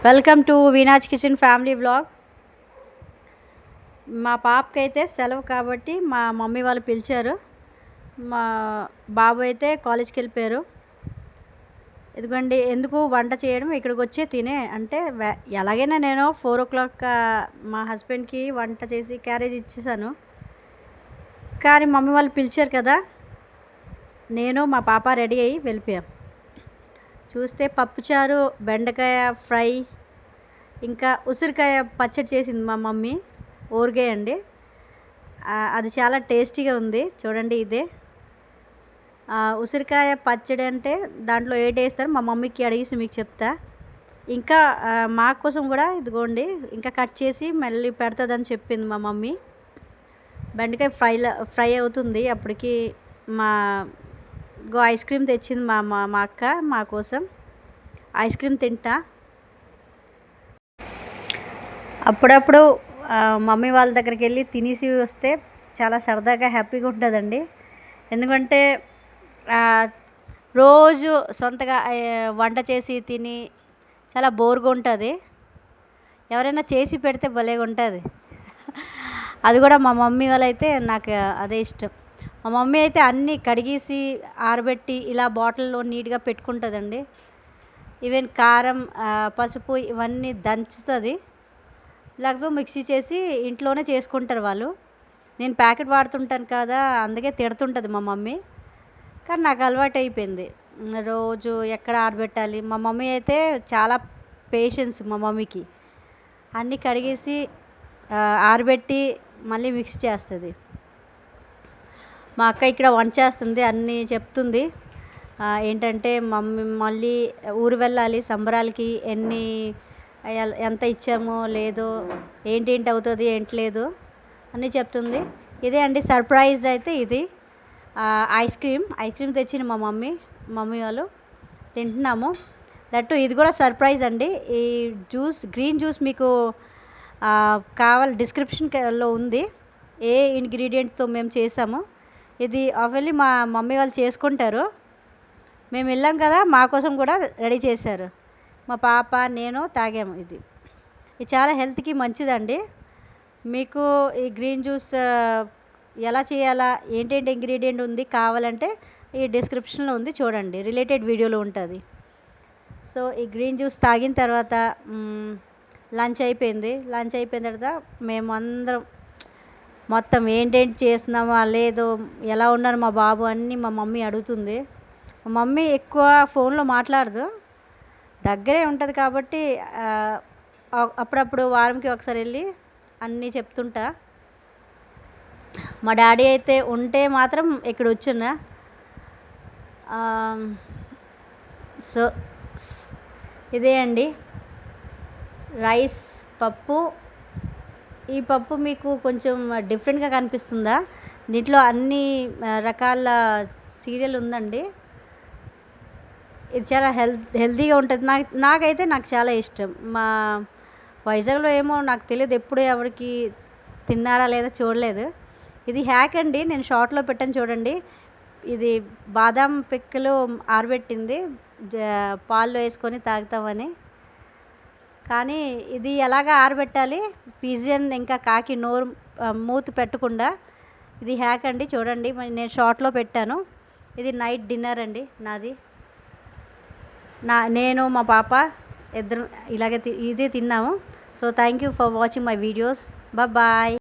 Welcome to Veena's kitchen family vlog. మా పాపకైతే సెలవు కాబట్టి మా మమ్మీ వాళ్ళు పిలిచారు. మా బాబు అయితే కాలేజ్కి వెళ్ళిపోయారు. ఎందుకండి ఎందుకు వంట చేయడం, ఇక్కడికి వచ్చే తినే అంటే ఎలాగైనా నేను 4 o'clock మా హస్బెండ్కి వంట చేసి క్యారేజ్ ఇచ్చేసాను. కానీ మమ్మీ వాళ్ళు పిలిచారు కదా, నేను మా పాప రెడీ అయ్యి వెళ్ళిపోయాం. చూస్తే పప్పుచారు, బెండకాయ ఫ్రై, ఇంకా ఉసిరికాయ పచ్చడి చేసింది మా మమ్మీ. ఊరగాయ అండి, అది చాలా టేస్టీగా ఉంది. చూడండి, ఇదే ఉసిరికాయ పచ్చడి. అంటే దాంట్లో వేస్తారు, మా మమ్మీకి అడిగేసి మీకు చెప్తా. ఇంకా మా కోసం కూడా ఇదిగోండి ఇంకా కట్ చేసి మళ్ళీ పెడుతుందని చెప్పింది మా మమ్మీ. బెండకాయ ఫ్రై అవుతుంది. అప్పటికి మా ఐస్ క్రీమ్ తెచ్చింది మా అక్క మా కోసం. ఐస్ క్రీమ్ తింటా. అప్పుడప్పుడు మమ్మీ వాళ్ళ దగ్గరికి వెళ్ళి తినేసి వస్తే చాలా సరదాగా హ్యాపీగా ఉంటుందండి. ఎందుకంటే రోజు సొంతగా వంట చేసి తిని చాలా బోర్గా ఉంటుంది. ఎవరైనా చేసి పెడితే భలేగా ఉంటుంది. అది కూడా మా మమ్మీ వాళ్ళైతే నాకు అదే ఇష్టం. మా మమ్మీ అయితే అన్నీ కడిగేసి ఆరబెట్టి ఇలా బాటిల్లో నీట్గా పెట్టుకుంటుందండి. ఈవెన్ కారం, పసుపు ఇవన్నీ దంచుతుంది. లేకపోతే మిక్సీ చేసి ఇంట్లోనే చేసుకుంటారు వాళ్ళు. నేను ప్యాకెట్ వాడుతుంటాను కదా, అందుకే తిడుతుంటుంది మా మమ్మీ. కానీ నాకు అలవాటు అయిపోయింది. రోజు ఎక్కడ ఆరబెట్టాలి. మా మమ్మీ అయితే చాలా పేషెన్స్. మా మమ్మీకి అన్నీ కడిగేసి ఆరబెట్టి మళ్ళీ మిక్సీ చేస్తుంది. మా అక్క ఇక్కడ వంట చేస్తుంది, అన్నీ చెప్తుంది. ఏంటంటే మమ్మీ మళ్ళీ ఊరు వెళ్ళాలి సంబరాలకి, ఎంత ఇచ్చామో లేదో, ఏంటి అవుతుంది ఏంటి లేదు అన్నీ చెప్తుంది. ఇదే అండి సర్ప్రైజ్. అయితే ఇది ఐస్ క్రీమ్ తెచ్చిన మా మమ్మీ వాళ్ళు తింటున్నాము. దట్టు ఇది కూడా సర్ప్రైజ్ అండి. ఈ గ్రీన్ జ్యూస్ మీకు కావాలి డిస్క్రిప్షన్లో ఉంది, ఏ ఇంగ్రీడియంట్స్తో మేము చేసాము. ఇది అవన్నీ మా మమ్మీ వాళ్ళు చేసుకుంటారు. మేము వెళ్ళాం కదా, మా కోసం కూడా రెడీ చేశారు. మా పాప నేను తాగాము. ఇది చాలా హెల్త్కి మంచిదండి. మీకు ఈ గ్రీన్ జ్యూస్ ఎలా చేయాలా, ఏంటంటే ఇంగ్రీడియంట్ ఉంది కావాలంటే ఈ డిస్క్రిప్షన్లో ఉంది, చూడండి. రిలేటెడ్ వీడియోలో ఉంటుంది. సో ఈ గ్రీన్ జ్యూస్ తాగిన తర్వాత లంచ్ అయిపోయింది. లంచ్ అయిపోయిన తర్వాత మేము అందరం మొత్తం ఏంటేంటి చేస్తున్నామా లేదు, ఎలా ఉన్నారు మా బాబు అన్నీ మా మమ్మీ అడుగుతుంది. మా మమ్మీ ఎక్కువ ఫోన్లో మాట్లాడదు, దగ్గరే ఉంటుంది కాబట్టి అప్పుడప్పుడు వారంకి ఒకసారి వెళ్ళి అన్నీ చెప్తుంటా. మా డాడీ అయితే ఉంటే మాత్రం ఇక్కడ వచ్చున్నా. సో ఇదే అండి రైస్, పప్పు. ఈ పప్పు మీకు కొంచెం డిఫరెంట్గా కనిపిస్తుందా? దీంట్లో అన్ని రకాల సీరియల్ ఉందండి. ఇది చాలా హెల్తీగా ఉంటుంది. నాకైతే చాలా ఇష్టం. మా వైజాగ్లో ఏమో నాకు తెలియదు, ఎప్పుడు ఎవరికి తిన్నారా లేదా చూడలేదు. ఇది హ్యాక్ అండి, నేను షార్ట్లో పెట్టాను చూడండి. ఇది బాదాం పిక్కలు ఆరబెట్టింది, పాల్లో వేసుకొని తాగుతామని. కానీ ఇది ఎలాగ ఆరబెట్టాలి, పిజియన్ ఇంకా కాకి మూతి పెట్టకుండా. ఇది హ్యాక్ అండి, చూడండి. నేను షార్ట్లో పెట్టాను. ఇది నైట్ డిన్నర్ అండి నాది. నేను మా పాప ఇద్దరం ఇదే తిన్నాము. So thank you for watching my videos. Bye.